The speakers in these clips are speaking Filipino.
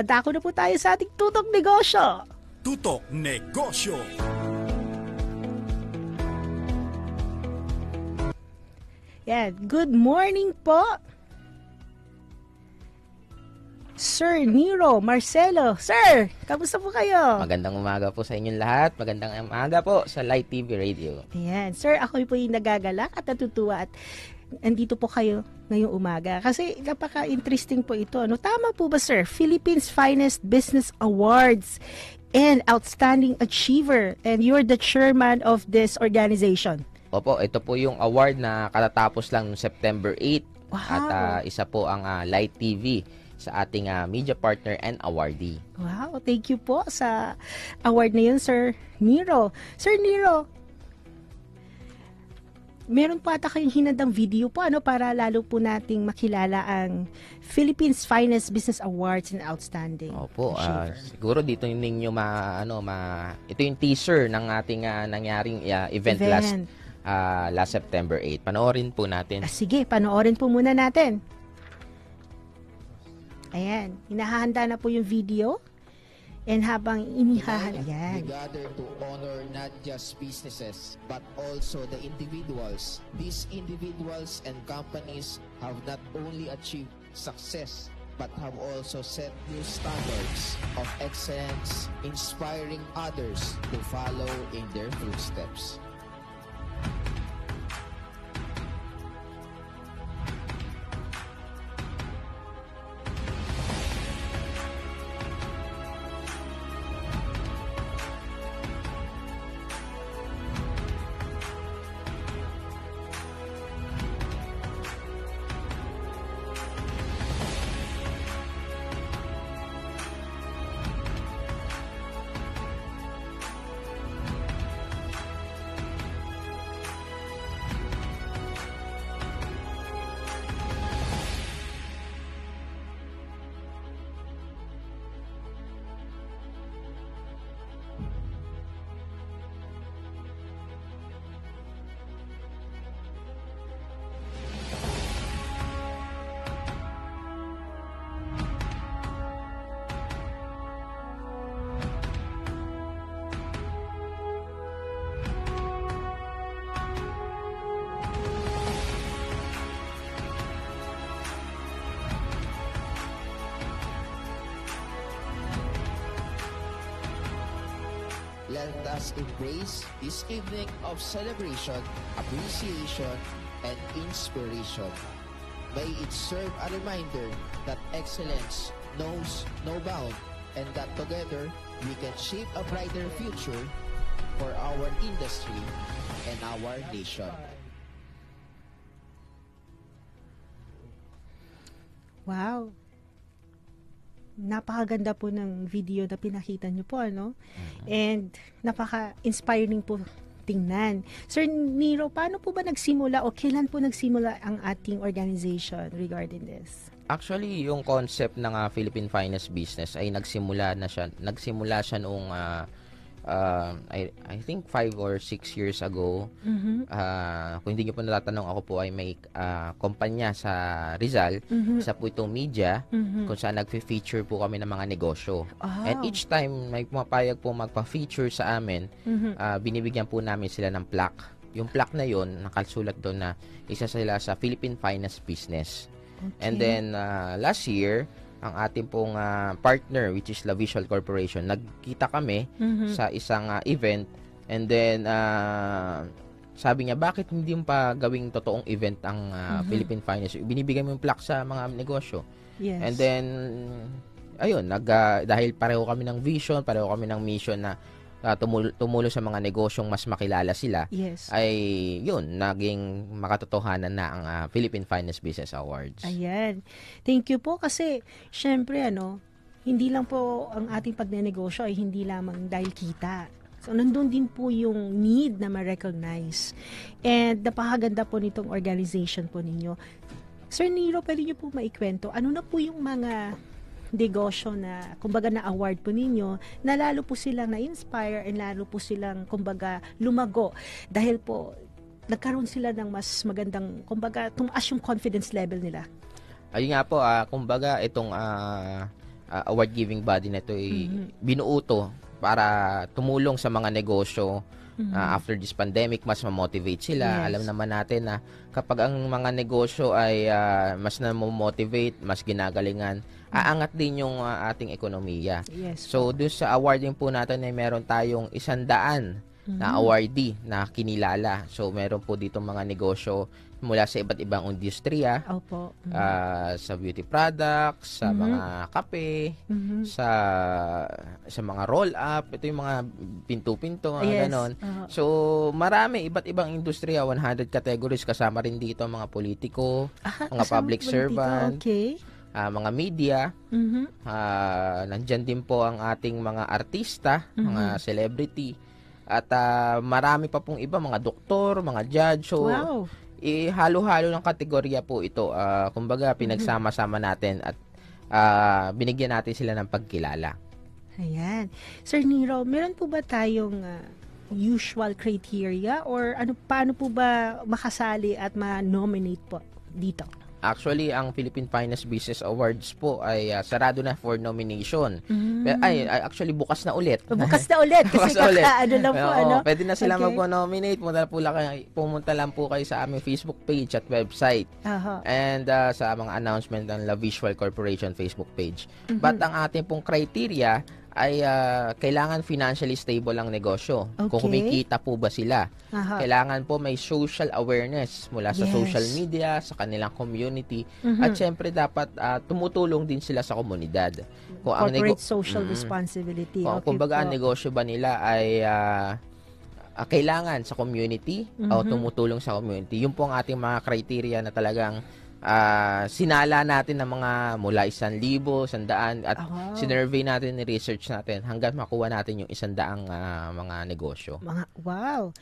Dako na po tayo sa ating tutok negosyo. Tutok Negosyo. Yan. Good morning po, Sir Nero Marcelo. Sir, kamusta po kayo? Magandang umaga po sa inyong lahat. Magandang umaga po sa Light TV Radio. Ayan. Sir, ako po yung nagagalak at natutuwa at andito po kayo ngayong umaga. Kasi napaka-interesting po ito. Ano, tama po ba, sir? Philippines Finest Business Awards and Outstanding Achiever. And you're the chairman of this organization. Opo, ito po yung award na katatapos lang noong September 8. Wow. At isa po ang Light TV sa ating media partner and awardee. Wow, thank you po sa award na yun, Sir Nero. Sir Nero, meron po ata kayong hinandang video po para lalo po nating makilala ang Philippines Finest Business Awards and Outstanding Opo, Achiever. siguro dito ninyo ito yung teaser ng ating nangyaring event last September 8. Panoorin po natin. Sige, panoorin po muna natin. Ayan, hinahanda na po yung video. And habang inihahanda, ayan. We gather to honor not just businesses, but also the individuals. These individuals and companies have not only achieved success, but have also set new standards of excellence, inspiring others to follow in their footsteps. Let us embrace this evening of celebration, appreciation, and inspiration. May it serve a reminder that excellence knows no bound and that together we can shape a brighter future for our industry and our nation. Wow. Napakaganda po ng video na pinakita niyo po, And napaka-inspiring po tingnan. Sir Nero, paano po ba nagsimula o kailan po nagsimula ang ating organization regarding this? Actually, yung concept ng Philippine Finest Business ay nagsimula siya noong I think 5 or 6 years ago. Kung hindi niyo po natatanong, ako po ay may kumpanya sa Rizal. Isa po itong media kung saan nagfe-feature po kami ng mga negosyo. Oh. And each time may pumapayag po magpa-feature sa amin, binibigyan po namin sila ng plaque. Yung plaque na yon, nakasulat doon na isa sila sa Philippine Finest Business. Okay. And then last year, ang ating pong partner, which is La Visual Corporation, nagkita kami sa isang event, and then sabi niya, bakit hindi mo pa gawing totoong event ang Philippine Finance? Binibigay mo yung plaque sa mga negosyo. Yes. And then ayun, dahil pareho kami ng vision, pareho kami ng mission na tumulo sa mga negosyong mas makilala sila, Yes. ay yun, naging makatotohanan na ang Philippine Finance Business Awards. Ayan. Thank you po kasi syempre hindi lang po ang ating pagnenegosyo ay hindi lamang dahil kita. So nandun din po yung need na ma-recognize. And napakaganda po nitong organization po ninyo. Sir Nero, pwede niyo po maikwento, ano na po yung mga negosyo na kumbaga na award po ninyo na lalo po silang na-inspire and lalo po silang kumbaga lumago dahil po nagkaroon sila ng mas magandang kumbaga tumaas yung confidence level nila. Ayun nga po, kumbaga itong award-giving body na ito ay binuo to para tumulong sa mga negosyo. After this pandemic, mas ma-motivate sila. Yes. Alam naman natin na kapag ang mga negosyo ay mas na-motivate, mas ginagalingan, aangat din yung ating ekonomiya. Yes. So, doon sa awarding po natin ay meron tayong 100 na awardee na kinilala. So, meron po dito mga negosyo mula sa iba't ibang industriya, Opo. sa beauty products, sa mga kape, sa mga roll-up, ito yung mga pinto-pinto, mga Yes. ganon. So, marami, iba't ibang industriya, 100 categories, kasama rin dito mga politiko, mga kasama public po dito. servant, Okay. mga media, nandyan din po ang ating mga artista, mga celebrity, at marami pa pong iba, mga doktor, mga judge. So, Wow. halo-halo ng kategorya po ito. Kumbaga, pinagsama-sama natin at binigyan natin sila ng pagkilala. Ayan. Sir Nero, meron po ba tayong usual criteria or paano po ba makasali at ma-nominate po dito? Actually, ang Philippine Finance Business Awards po ay sarado na for nomination. Actually, bukas na ulit. Bukas na ulit kasi Bukas na ulit. lang po. Oo, pwede na sila Okay. mag-nominate. Pumunta lang po kayo sa aming Facebook page at website. Aha. And sa mga announcement ng La Visual Corporation Facebook page. But ang ating pong criteria ay kailangan financially stable ang negosyo. Kung Okay. kumikita po ba sila. Aha. Kailangan po may social awareness mula sa Yes. social media, sa kanilang community. At syempre dapat tumutulong din sila sa komunidad. Kung Corporate social responsibility. Okay kumbaga ang po. negosyo ba nila ay kailangan sa community o tumutulong sa community. Yun po ang ating mga criteria na talagang sinala natin ng mga mula 1,000, 100 at sinurvey natin, ni-research natin hanggang makuha natin yung 100 mga negosyo. Wow.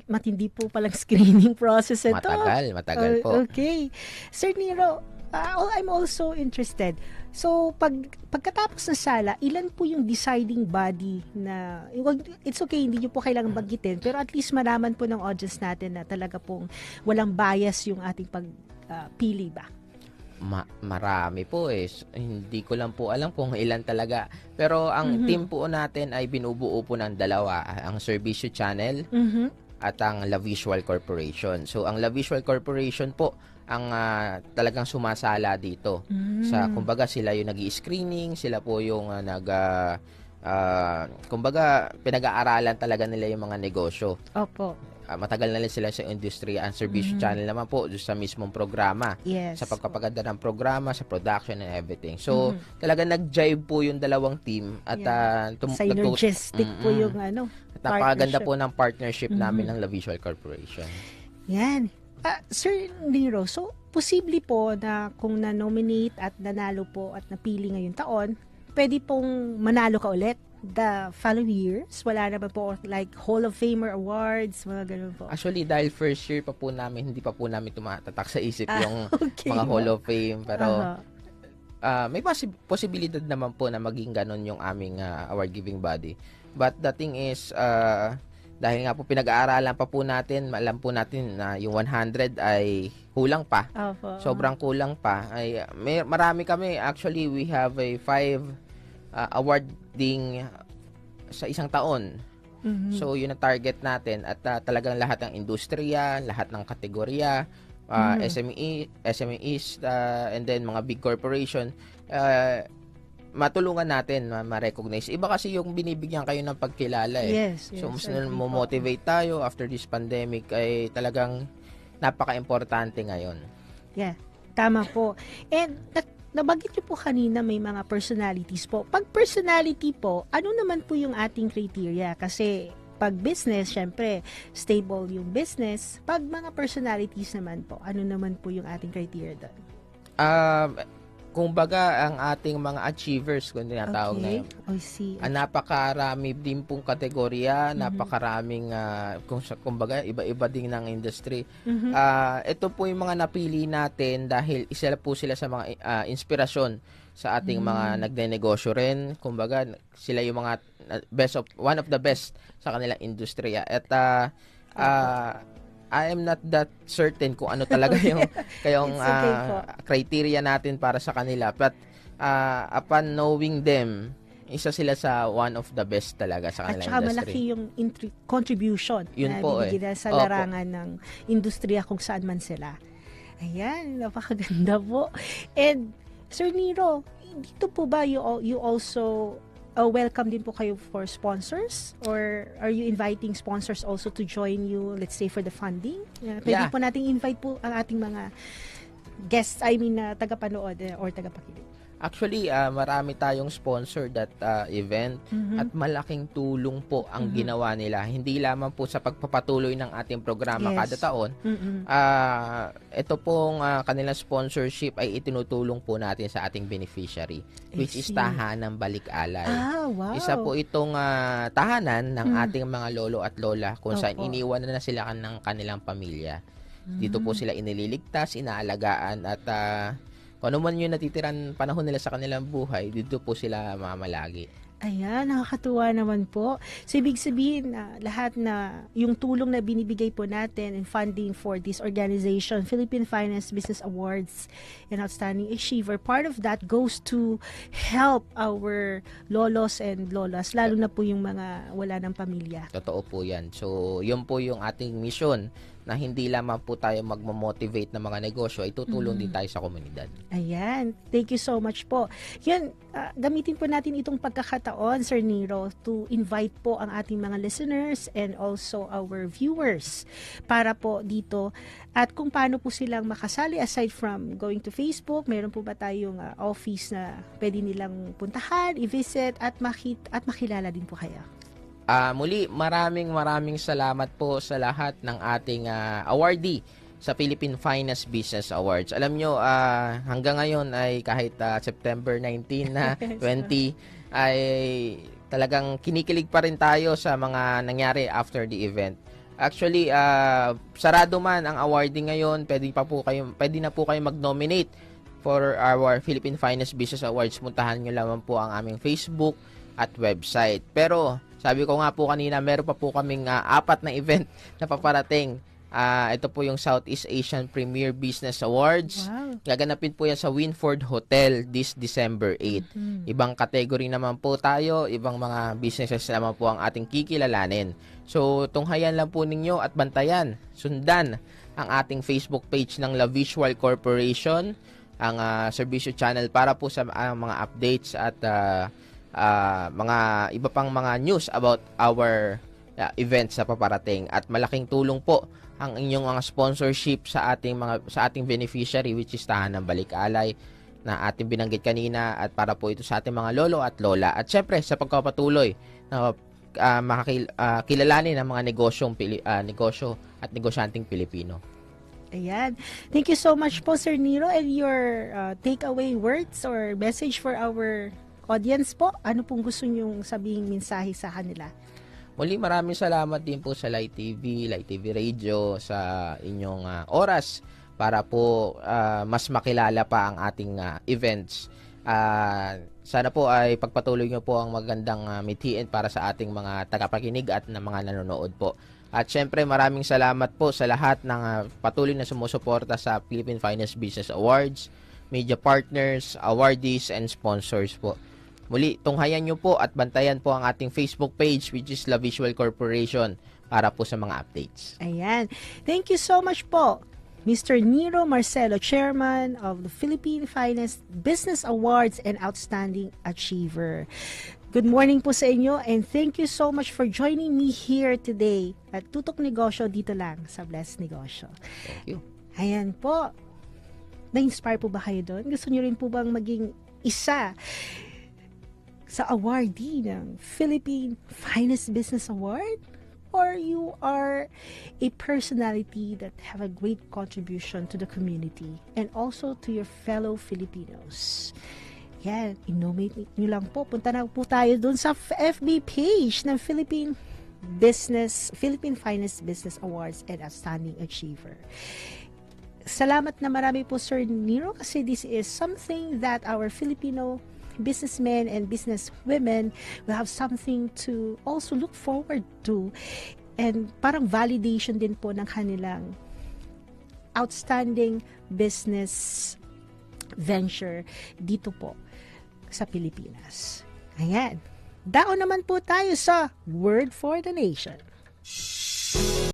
Matindi po palang screening process ito. Matagal po. Okay. Sir Nero, I'm also interested. So, pagkatapos ng sala, ilan po yung deciding body na, it's okay, hindi nyo po kailangan banggitin, pero at least malaman po ng audience natin na talaga pong walang bias yung ating pili ba? Marami po eh. Hindi ko lang po alam kung ilan talaga. Pero ang team po natin ay binubuo po ng dalawa. Ang Servicio Channel at ang La Visual Corporation. So, ang La Visual Corporation po ang talagang sumasala dito. Kumbaga, sila yung nag-i-screening, sila po yung kumbaga, pinag-aaralan talaga nila yung mga negosyo. Opo. Matagal na rin sila sa industriya. Ang Servicio Channel naman po sa mismong programa. Yes. Sa pagpapaganda ng programa, sa production and everything. So, talaga nag-jive po yung dalawang team at synergistic po yung at napakaganda po ng partnership namin ng La Visual Corporation. Yan. Sir Nero, so posible po na kung na-nominate at nanalo po at napili ngayong taon, pwede pong manalo ka ulit the following years? Wala naman po like Hall of Famer awards, mga ganun po. Actually, dahil first year pa po namin, hindi pa po namin tumatatak sa isip yung okay. mga Hall of Fame. Pero may posibilidad naman po na maging ganun yung aming award-giving body. But the thing is, dahil nga po pinag-aaralan pa po natin, alam po natin na yung 100 ay kulang pa. Sobrang kulang pa. Marami kami. Actually, we have a 5 awarding sa isang taon. So, yun ang target natin. At talagang lahat ng industriya, lahat ng kategorya, SMEs, and then mga big corporation, matulungan natin, ma-recognize. Iba kasi yung binibigyan kayo ng pagkilala eh. Yes, so, mas mo-motivate tayo after this pandemic ay talagang napaka-importante ngayon. Yeah, tama po. And nabanggit niyo po kanina may mga personalities po. Pag personality po, ano naman po yung ating criteria? Kasi pag business, syempre, stable yung business. Pag mga personalities naman po, ano naman po yung ating criteria doon? Kumbaga, ang ating mga achievers, kung tinatawag na yun. I see. Napakarami din pong kategorya, napakaraming, kumbaga, iba-iba din ng industry. Ito po yung mga napili natin dahil isa po sila sa mga inspirasyon sa ating mga nagnenegosyo rin. Kumbaga, sila yung mga one of the best sa kanilang industriya. At I am not that certain kung ano talaga yung criteria natin para sa kanila. But upon knowing them, isa sila sa one of the best talaga sa At kanilang saka industry. malaki yung contribution Yun na po binigyan sa Opo. larangan ng industriya kung saan man sila. Ayan, napakaganda po. And Sir Nero, dito po ba you also welcome din po kayo for sponsors? Or are you inviting sponsors also to join you, let's say, for the funding? Pwede po nating invite po ang ating mga guests, tagapanood or tagapakinig. Actually, marami tayong sponsor that event at malaking tulong po ang ginawa nila. Hindi lamang po sa pagpapatuloy ng ating programa kada taon. Ito pong kanilang sponsorship ay itinutulong po natin sa ating beneficiary, which is Tahanang Balik-Alay. Wow. Isa po itong tahanan ng ating mga lolo at lola kung saan iniwan na sila ng kanilang pamilya. Dito po sila inililigtas, inaalagaan at kung ano man yung natitiran panahon nila sa kanilang buhay, dito po sila mamalagi. Ayan, nakakatuwa naman po. So, ibig sabihin, lahat na yung tulong na binibigay po natin and funding for this organization, Philippine Finance Business Awards and Outstanding Achiever, part of that goes to help our lolos and lolas, lalo na po yung mga wala ng pamilya. Totoo po yan. So, yun po yung ating mission na hindi lamang po tayo magmamotivate ng mga negosyo, ay tutulong din tayo sa komunidad. Ayan. Thank you so much po. Yan, gamitin po natin itong pagkakataon, Sir Nero, to invite po ang ating mga listeners and also our viewers para po dito at kung paano po silang makasali aside from going to Facebook, meron po ba tayong office na pwede nilang puntahan, i-visit at makilala din po kayo. Muli, maraming salamat po sa lahat ng ating awardee sa Philippine Finance Business Awards. Alam nyo, hanggang ngayon ay kahit September 19 na 20 ay talagang kinikilig pa rin tayo sa mga nangyari after the event. Actually, sarado man ang awardee ngayon, pwede na po kayo mag-nominate for our Philippine Finance Business Awards. Puntahan nyo lamang po ang aming Facebook at website. Pero sabi ko nga po kanina, meron pa po kaming 4 na event na paparating. Ito po yung Southeast Asian Premier Business Awards. Wow. Gaganapin po yan sa Winford Hotel this December 8. Ibang category naman po tayo, ibang mga businesses naman po ang ating kikilalanin. So, tunghayan lang po ninyo at bantayan, sundan ang ating Facebook page ng La Visual Corporation, ang serbisyo channel para po sa mga updates at mga iba pang mga news about our events sa paparating. At malaking tulong po ang inyong mga sponsorship sa ating beneficiary, which is Tahanang Balik-Alay na ating binanggit kanina, at para po ito sa ating mga lolo at lola. At syempre sa pagpapatuloy na kilalanin ng mga negosyo at negosyanteng Pilipino. Ayan. Thank you so much po, Sir Nero, and your takeaway words or message for our audience po. Ano pong gusto nyong sabihin mensahe sa kanila? Muli, maraming salamat din po sa Light TV Radio sa inyong oras para po mas makilala pa ang ating events. Sana po ay pagpatuloy nyo po ang magandang mithiin para sa ating mga tagapakinig at na mga nanonood po. At syempre, maraming salamat po sa lahat ng patuloy na sumusuporta sa Philippine Finance Business Awards, media partners, awardees, and sponsors po. Muli, tunghayan nyo po at bantayan po ang ating Facebook page, which is La Visual Corporation, para po sa mga updates. Ayan. Thank you so much po, Mr. Nero Marcelo, Chairman of the Philippine Finance Business Awards and Outstanding Achiever. Good morning po sa inyo and thank you so much for joining me here today at Tutok Negosyo dito lang sa Blessed Negosyo. Thank you. Ayan po. Na-inspire po ba kayo doon? Gusto niyo rin po bang maging isa sa awardee ng Philippine Finance Business Award? Or you are a personality that have a great contribution to the community and also to your fellow Filipinos? Yan, i-nominate nyo lang po. Punta na po tayo dun sa FB page ng Philippine Finance Business Awards and Outstanding Achiever. Salamat na marami po, Sir Nero, kasi this is something that our Filipino businessmen and businesswomen will have something to also look forward to, and parang validation din po ng kanilang outstanding business venture dito po sa Pilipinas. Ayan. Daon naman po tayo sa Word for the Nation.